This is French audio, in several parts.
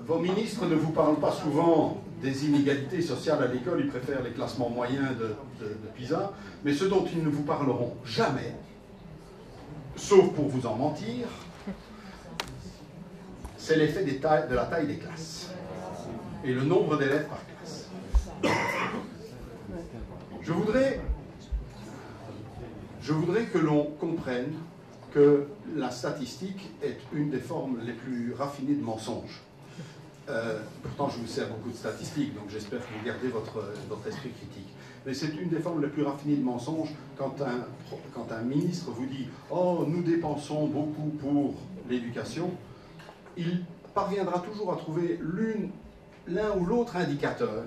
Vos ministres ne vous parlent pas souvent des inégalités sociales à l'école, ils préfèrent les classements moyens de PISA, mais ce dont ils ne vous parleront jamais, sauf pour vous en mentir, c'est l'effet de la taille des classes et le nombre d'élèves par classe. Je voudrais que l'on comprenne que la statistique est une des formes les plus raffinées de mensonge. Pourtant, je vous sers beaucoup de statistiques, donc j'espère que vous gardez votre esprit critique. Mais c'est une des formes les plus raffinées de mensonge quand un ministre vous dit « Oh, nous dépensons beaucoup pour l'éducation », il parviendra toujours à trouver l'un ou l'autre indicateur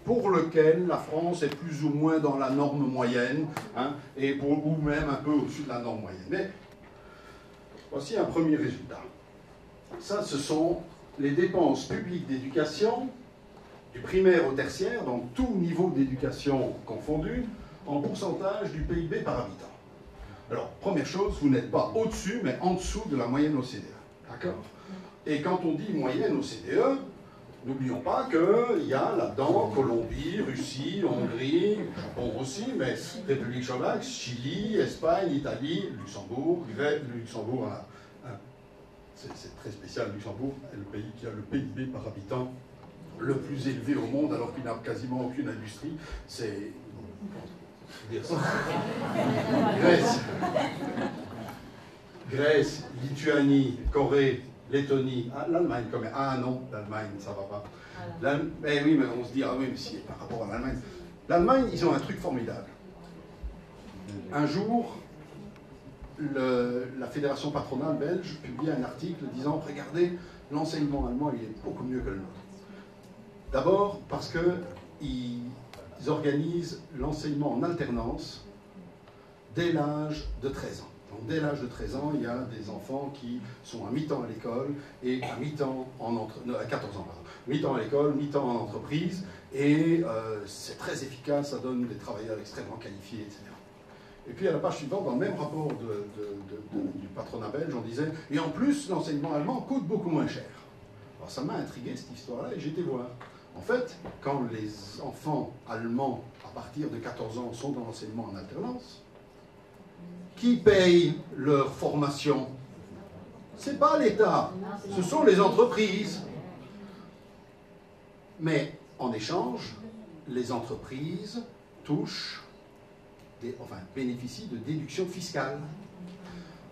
pour lequel la France est plus ou moins dans la norme moyenne, hein, ou même un peu au-dessus de la norme moyenne. Mais voici un premier résultat. Ça, ce sont les dépenses publiques d'éducation, du primaire au tertiaire, donc tout niveau d'éducation confondu, en pourcentage du PIB par habitant. Alors, première chose, vous n'êtes pas au-dessus, mais en dessous de la moyenne OCDE. D'accord ? Et quand on dit moyenne OCDE, n'oublions pas qu'il y a là-dedans Colombie, Russie, Hongrie, Japon aussi, mais République tchèque, Chili, Espagne, Italie, Luxembourg, Luxembourg, c'est très spécial, Luxembourg est le pays qui a le PIB par habitant le plus élevé au monde, alors qu'il n'a quasiment aucune industrie. C'est... Grèce, Lituanie, Corée, Lettonie, l'Allemagne quand même. Ah non, l'Allemagne, ça va pas. Mais oui, mais on se dit, ah oui, mais si, par rapport à l'Allemagne. L'Allemagne, ils ont un truc formidable. Un jour, la fédération patronale belge publie un article disant, regardez, l'enseignement allemand, il est beaucoup mieux que le nôtre. D'abord parce qu'ils organisent l'enseignement en alternance dès l'âge de 13 ans. Donc, dès l'âge de 13 ans, il y a des enfants qui sont à mi-temps à l'école et à mi-temps à 14 ans, pardon. Mi-temps à l'école, mi-temps en entreprise, et c'est très efficace, ça donne des travailleurs extrêmement qualifiés, etc. Et puis à la page suivante, dans le même rapport du patronat belge, on disait « Et en plus, l'enseignement allemand coûte beaucoup moins cher ». Alors ça m'a intrigué cette histoire-là et j'ai été voir. En fait, quand les enfants allemands, à partir de 14 ans, sont dans l'enseignement en alternance, qui paye leur formation? Ce n'est pas l'État, ce sont les entreprises. Mais en échange, les entreprises bénéficient de déductions fiscales.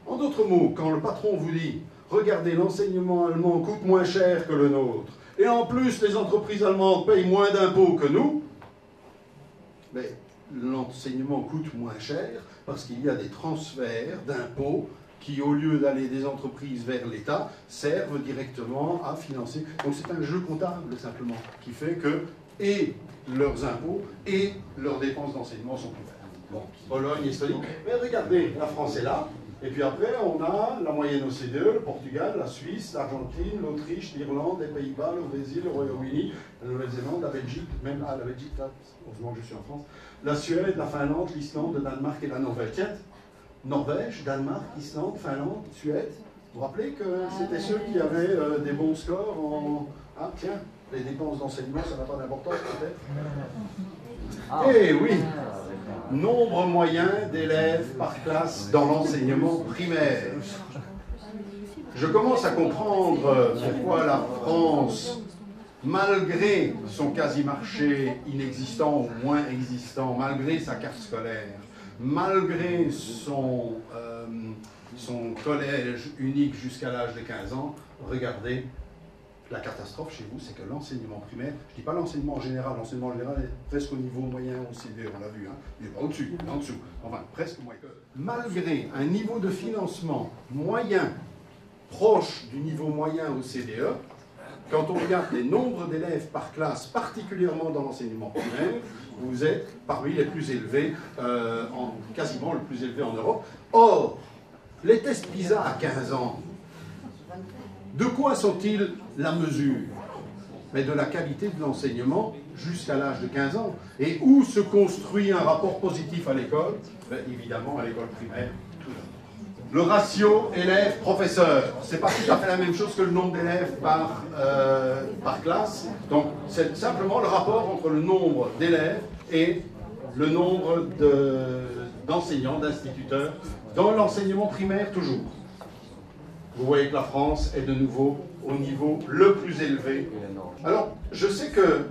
En d'autres mots, quand le patron vous dit « Regardez, l'enseignement allemand coûte moins cher que le nôtre, et en plus les entreprises allemandes payent moins d'impôts que nous », mais l'enseignement coûte moins cher parce qu'il y a des transferts d'impôts qui, au lieu d'aller des entreprises vers l'État, servent directement à financer. Donc c'est un jeu comptable, simplement, qui fait que et leurs impôts et leurs dépenses d'enseignement sont couverts. Bon, Pologne, Estonie. Mais regardez, la France est là. Et puis après, on a la moyenne OCDE, le Portugal, la Suisse, l'Argentine, l'Autriche, l'Irlande, les Pays-Bas, le Brésil, le Royaume-Uni, la Nouvelle-Zélande, la Belgique, même la Belgique, là, heureusement que je suis en France, la Suède, la Finlande, l'Islande, le Danemark et la Norvège. Tiens, Norvège, Danemark, Islande, Finlande, Suède. Vous vous rappelez que c'était ceux qui avaient des bons scores en... Ah, tiens, les dépenses d'enseignement, ça n'a pas d'importance peut-être. Eh oui, nombre moyen d'élèves par classe dans l'enseignement primaire. Je commence à comprendre pourquoi la France, malgré son quasi-marché inexistant ou moins existant, malgré sa carte scolaire, malgré son collège unique jusqu'à l'âge de 15 ans, regardez, la catastrophe chez vous, c'est que l'enseignement primaire, je ne dis pas l'enseignement en général est presque au niveau moyen OCDE, on l'a vu, hein, il n'est pas au-dessus, il est en dessous, enfin presque moyen. Malgré un niveau de financement moyen, proche du niveau moyen OCDE, quand on regarde les nombres d'élèves par classe, particulièrement dans l'enseignement primaire, vous êtes parmi les plus élevés, quasiment le plus élevé en Europe. Or, les tests PISA à 15 ans, de quoi sont-ils la mesure? Mais de la qualité de l'enseignement jusqu'à l'âge de 15 ans. Et où se construit un rapport positif à l'école? Évidemment, à l'école primaire, tout d'abord. Le ratio élève-professeur, c'est pas tout à fait la même chose que le nombre d'élèves par classe. Donc, c'est simplement le rapport entre le nombre d'élèves et le nombre d'enseignants, d'instituteurs, dans l'enseignement primaire toujours. Vous voyez que la France est de nouveau au niveau le plus élevé. Alors, je sais que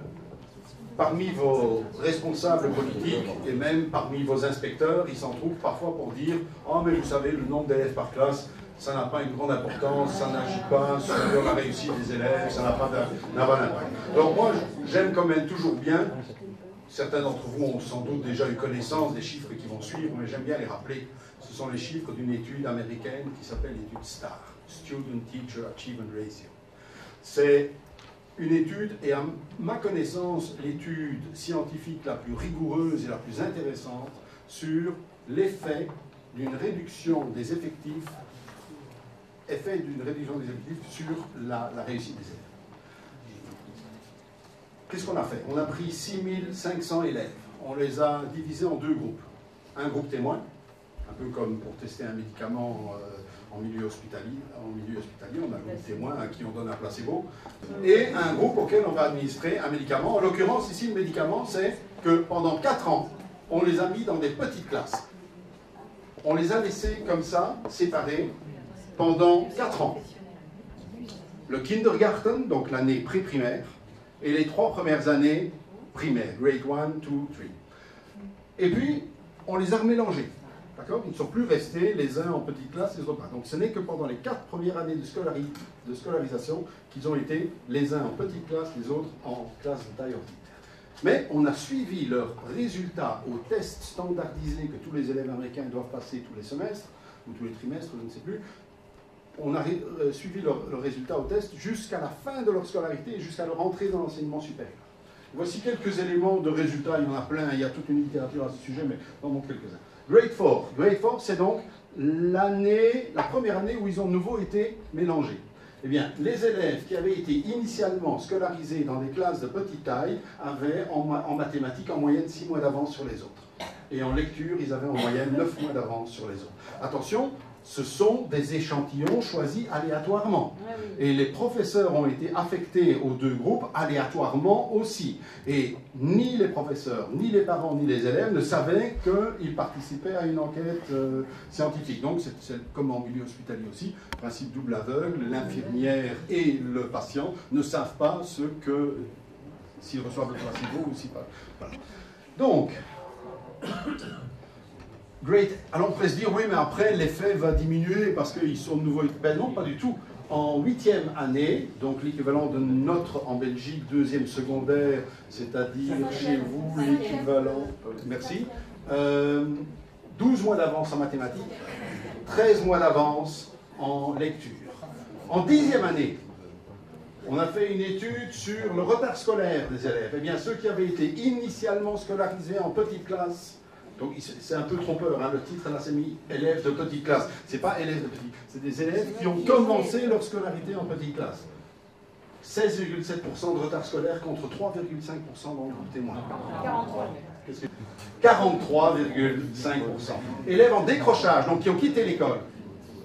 parmi vos responsables politiques et même parmi vos inspecteurs, ils s'en trouvent parfois pour dire « Oh, mais vous savez, le nombre d'élèves par classe, ça n'a pas une grande importance, ça n'agit pas sur la réussite des élèves, ça n'a pas d'impact. » Alors moi, j'aime quand même toujours bien, certains d'entre vous ont sans doute déjà eu connaissance des chiffres qui vont suivre, mais j'aime bien les rappeler. Ce sont les chiffres d'une étude américaine qui s'appelle l'étude STAR, Student Teacher Achievement Ratio. C'est une étude, et à ma connaissance, l'étude scientifique la plus rigoureuse et la plus intéressante sur l'effet d'une réduction des effectifs, sur la réussite des élèves. Qu'est-ce qu'on a fait? On a pris 6500 élèves, on les a divisés en deux groupes. Un groupe témoin, un peu comme pour tester un médicament en milieu hospitalier, on a un groupe témoin à qui on donne un placebo, et un groupe auquel on va administrer un médicament. En l'occurrence, ici, le médicament, c'est que pendant 4 ans, on les a mis dans des petites classes. On les a laissés comme ça, séparés, pendant 4 ans. Le kindergarten, donc l'année pré-primaire, et les 3 premières années primaires, grade 1, 2, 3. Et puis, on les a remélangés. D'accord? Ils ne sont plus restés les uns en petite classe, les autres pas. Donc ce n'est que pendant les 4 premières années de scolarisation qu'ils ont été les uns en petite classe, les autres en classe de taille ordinaire. Mais on a suivi leurs résultats aux tests standardisés que tous les élèves américains doivent passer tous les semestres, ou tous les trimestres, je ne sais plus. On a suivi leurs résultats aux tests jusqu'à la fin de leur scolarité et jusqu'à leur entrée dans l'enseignement supérieur. Voici quelques éléments de résultats, il y en a plein, il y a toute une littérature à ce sujet, mais j'en montre quelques-uns. Grade 4. Grade 4, c'est donc la première année où ils ont de nouveau été mélangés. Eh bien, les élèves qui avaient été initialement scolarisés dans des classes de petite taille avaient en mathématiques en moyenne 6 mois d'avance sur les autres. Et en lecture, ils avaient en moyenne 9 mois d'avance sur les autres. Attention, ce sont des échantillons choisis aléatoirement. Et les professeurs ont été affectés aux deux groupes aléatoirement aussi. Et ni les professeurs, ni les parents, ni les élèves ne savaient qu'ils participaient à une enquête scientifique. Donc c'est comme en milieu hospitalier aussi, principe double aveugle, l'infirmière et le patient ne savent pas s'ils reçoivent le placebo ou si pas. Voilà. Donc, great. Alors on pourrait se dire, oui, mais après l'effet va diminuer parce qu'ils sont de nouveau. Ben non, pas du tout. En 8e année, donc l'équivalent de notre en Belgique, 2e secondaire, c'est-à-dire chez vous l'équivalent. Merci. 12 mois d'avance en mathématiques, 13 mois d'avance en lecture. En 10e année, on a fait une étude sur le retard scolaire des élèves. Eh bien, ceux qui avaient été initialement scolarisés en petite classe. Donc c'est un peu trompeur, hein, le titre là c'est mis élèves de petite classe. C'est pas élèves de petite, c'est des élèves qui ont commencé leur scolarité en petite classe. 16,7% de retard scolaire contre 3,5% dans le groupe témoin. 43,5%. Élèves en décrochage, donc qui ont quitté l'école.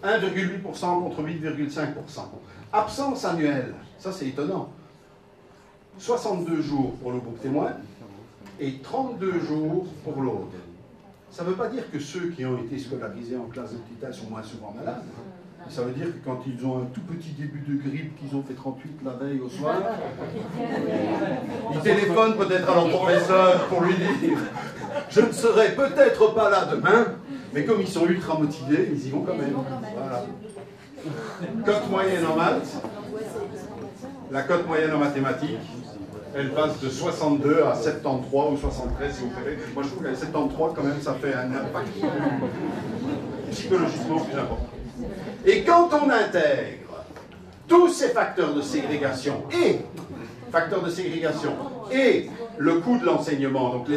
1,8% contre 8,5%. Absence annuelle, ça c'est étonnant. 62 jours pour le groupe témoin et 32 jours pour l'autre. Ça ne veut pas dire que ceux qui ont été scolarisés en classe de petite taille sont moins souvent malades. Ça veut dire que quand ils ont un tout petit début de grippe, qu'ils ont fait 38 la veille au soir, ils téléphonent peut-être à leur professeur pour lui dire « Je ne serai peut-être pas là demain », mais comme ils sont ultra motivés, ils y vont quand même. Voilà. Cote moyenne en maths, la cote moyenne en mathématiques, elle passe de 62 à 73 ou 73 si vous préférez. Moi je trouve qu'à 73 quand même ça fait un impact psychologiquement plus important. Et quand on intègre tous ces facteurs de ségrégation et le coût de l'enseignement, donc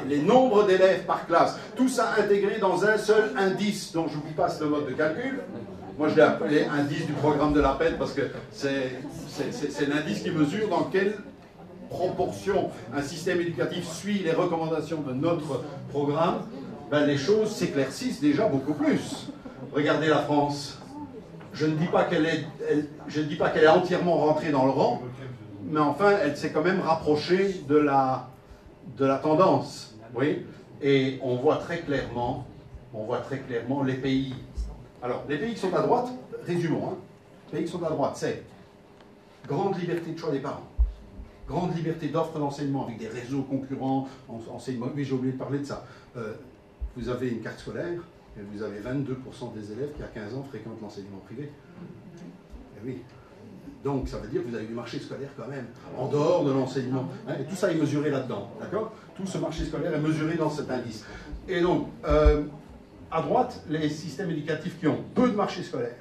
les nombres d'élèves par classe, tout ça intégré dans un seul indice dont je vous passe le mode de calcul. Moi je l'ai appelé indice du programme de l'APED parce que c'est l'indice qui mesure dans quelle proportion un système éducatif suit les recommandations de notre programme. Ben, les choses s'éclaircissent déjà beaucoup plus. Regardez la France. Je ne dis pas qu'elle est entièrement rentrée dans le rang, mais enfin, elle s'est quand même rapprochée de la tendance. Oui. Et on voit très clairement les pays. Alors, les pays qui sont à droite, résumons, hein. Les pays qui sont à droite, c'est grande liberté de choix des parents, grande liberté d'offre d'enseignement avec des réseaux concurrents, enseignement. Oui, j'ai oublié de parler de ça. Vous avez une carte scolaire, et vous avez 22% des élèves qui, à 15 ans, fréquentent l'enseignement privé. Et oui. Donc, ça veut dire que vous avez du marché scolaire quand même, en dehors de l'enseignement. Hein, et tout ça est mesuré là-dedans, d'accord? Tout ce marché scolaire est mesuré dans cet indice. Et donc, à droite, les systèmes éducatifs qui ont peu de marché scolaire,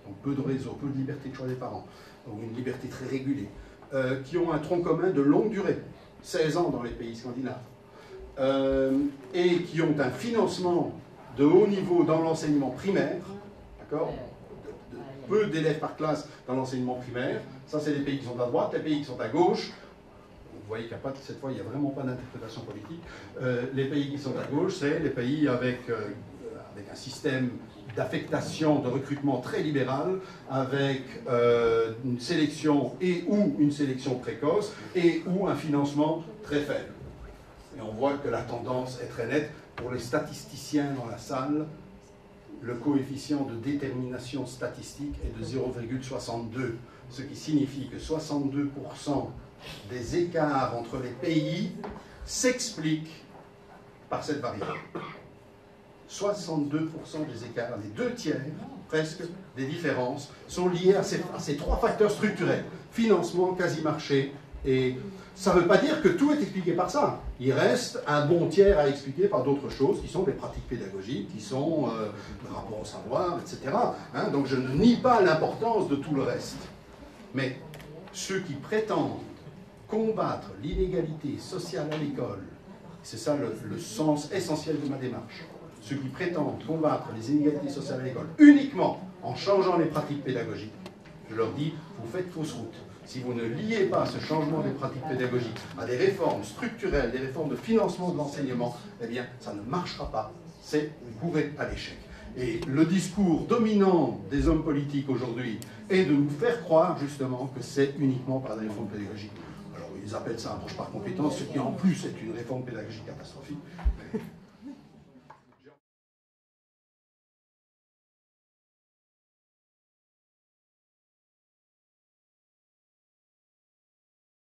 donc peu de réseaux, peu de liberté de choix des parents, ou une liberté très régulée, qui ont un tronc commun de longue durée, 16 ans dans les pays scandinaves, et qui ont un financement de haut niveau dans l'enseignement primaire, d'accord? Peu d'élèves par classe dans l'enseignement primaire, ça c'est les pays qui sont à droite. Les pays qui sont à gauche, vous voyez qu'il n'y a pas, cette fois il n'y a vraiment pas d'interprétation politique, les pays qui sont à gauche, c'est les pays avec un système d'affectation, de recrutement très libéral, avec une sélection ou une sélection précoce, et ou un financement très faible. Et on voit que la tendance est très nette. Pour les statisticiens dans la salle, le coefficient de détermination statistique est de 0,62, ce qui signifie que 62% des écarts entre les pays s'expliquent par cette variable. 62% des écarts, les 2/3 presque des différences, sont liés à ces trois facteurs structurels: financement, quasi-marché, et ça ne veut pas dire que tout est expliqué par ça. Il reste un bon tiers à expliquer par d'autres choses, qui sont les pratiques pédagogiques, qui sont le rapport au savoir, etc. Hein, donc je ne nie pas l'importance de tout le reste. Mais ceux qui prétendent combattre l'inégalité sociale à l'école, c'est ça le sens essentiel de ma démarche, ceux qui prétendent combattre les inégalités sociales à l'école uniquement en changeant les pratiques pédagogiques, je leur dis, vous faites fausse route. Si vous ne liez pas ce changement des pratiques pédagogiques à des réformes structurelles, des réformes de financement de l'enseignement, eh bien, ça ne marchera pas. C'est bourré à l'échec. Et le discours dominant des hommes politiques aujourd'hui est de nous faire croire, justement, que c'est uniquement par des réformes pédagogiques. Alors, ils appellent ça approche par compétence, ce qui en plus est une réforme pédagogique catastrophique.